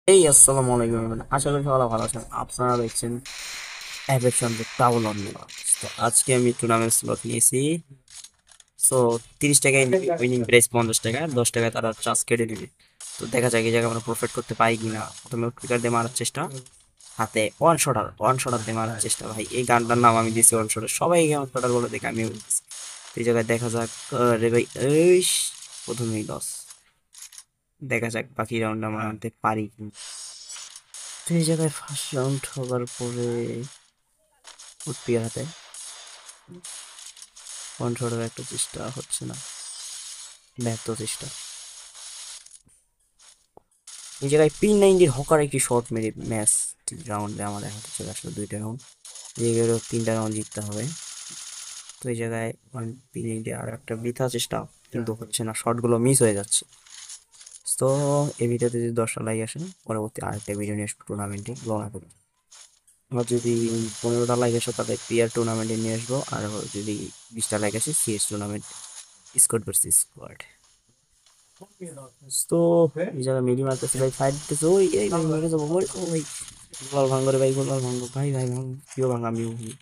আসসালামু আলাইকুম আশা করি সবাই ভালো আছেন। আপনারা দেখছেন অ্যাপের ডাবল অন তো আজকে আমি টুর্নামেন্ট স্লট নিয়েছি। সো 30 টাকায় উইনিং প্রাইস 50 টাকা, 10 টাকায় তারা চার্জ কেটে দিবে। তো দেখা যাক এই জায়গায় আমরা প্রফিট করতে পারি কিনা। প্রথমে ক্লিকার দিয়ে মারার চেষ্টা, হাতে ওয়ান শটার দিয়ে মারার চেষ্টা। ভাই এই গানটার নাম আমি দিয়েছি ওয়ান শটার, সবাই ওয়ান শটার বলে দেখে আমি দিচ্ছি। এই জায়গায় দেখা যাক। রে ভাই এই প্রথমেই লস। দেখা যাক বাকি রাউন্ড আমরা আনতে পারি কি। তো এই জায়গায় ফার্স্ট রাউন্ড হবার পরে উঠপিয়ার হাতে ওয়ান শটের একটা চেষ্টা হচ্ছে না, ব্যর্থ চেষ্টা। এই জায়গায় P90 হকার একটি শট মেরে ম্যাচ রাউন্ডে আমাদের হাতে চলে আসলো 2টা রাউন্ড। এই জায়গায় 3টা রাউন্ড জিততে হবে। তো এই জায়গায় P90 আর একটা বৃথা চেষ্টা, কিন্তু হচ্ছে না, শটগুলো মিস হয়ে যাচ্ছে। তো এই ভিডিওতে যদি 10টা লাইক আসে, পরবর্তী আরেকটা ভিডিও নিয়ে আসবো টুর্নামেন্টে গণনা করি। আমার যদি 15টা লাইক আসে তাহলে পিআর টুর্নামেন্টে নিয়ে আসবো, আর যদি 20টা লাইক আসে CS tournament, squad versus squad. তো এই জায়গায় মিডি মারতেছে ভাই, ফাইট দিতেছে। ওই এই ভাই মরে যাবো, মরে যাবো ভাই। গোলাল ভাঙ্গরে ভাই, গোলাল ভাঙ্গো ভাই, ভাই ভাঙ্গো, কেউ ভাঙা আমিও ভাঙি।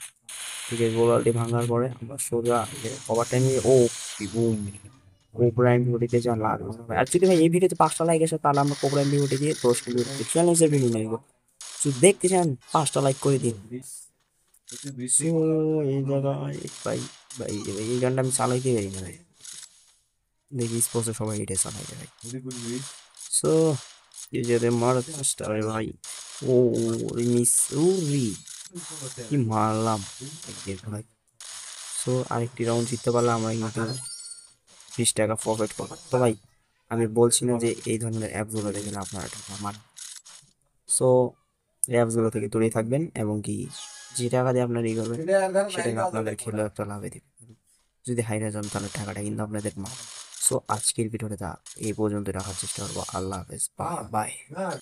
ঠিক আছে, গোলালটি ভাঙার পরে আমরা সোজা কভার টাইম নিয়ে ও বুম কোবরা ভিডিওতে যা লাগলো ভাই। আর যদি ভাই এই ভিডিওতে 5টা লাইক আসে তাহলে আমরা কোবরা ভিডিওতে দিয়ে 10 কিলো চ্যালেঞ্জের ভিডিও নেব। যদি দেখতে চান 5টা লাইক করে দিন। So, এই জায়গায় ভাই, এই গানটা আমি চালাইতে পারি না ভাই। দেখি স্পোর্টসে সবাই এটা চালাই ভাই। সো এই যে মারার চেষ্টা রে ভাই। ও মিস উরি কি মারলাম একদিন ভাই। সো আরেকটি রাউন্ড জিততে পারলে আমরা কিন্তু 20 টাকা প্রফিট করবো। তো ভাই আমি বলছি না যে এই ধরনের অ্যাপগুলো দেখে আপনারা টাকা মার। সো এই অ্যাপসগুলো থেকে দূরে থাকবেন, এবং কি যে টাকা দিয়ে আপনার ই করবেন সেটাকে আপনাদের খেলেও একটা লাভে দিবে। যদি হাইরা যান তাহলে টাকাটা কিন্তু আপনাদের মা। সো আজকের ভিডিওটা এই পর্যন্ত রাখার চেষ্টা করবো। আল্লাহ হাফেজ, বাই বাই।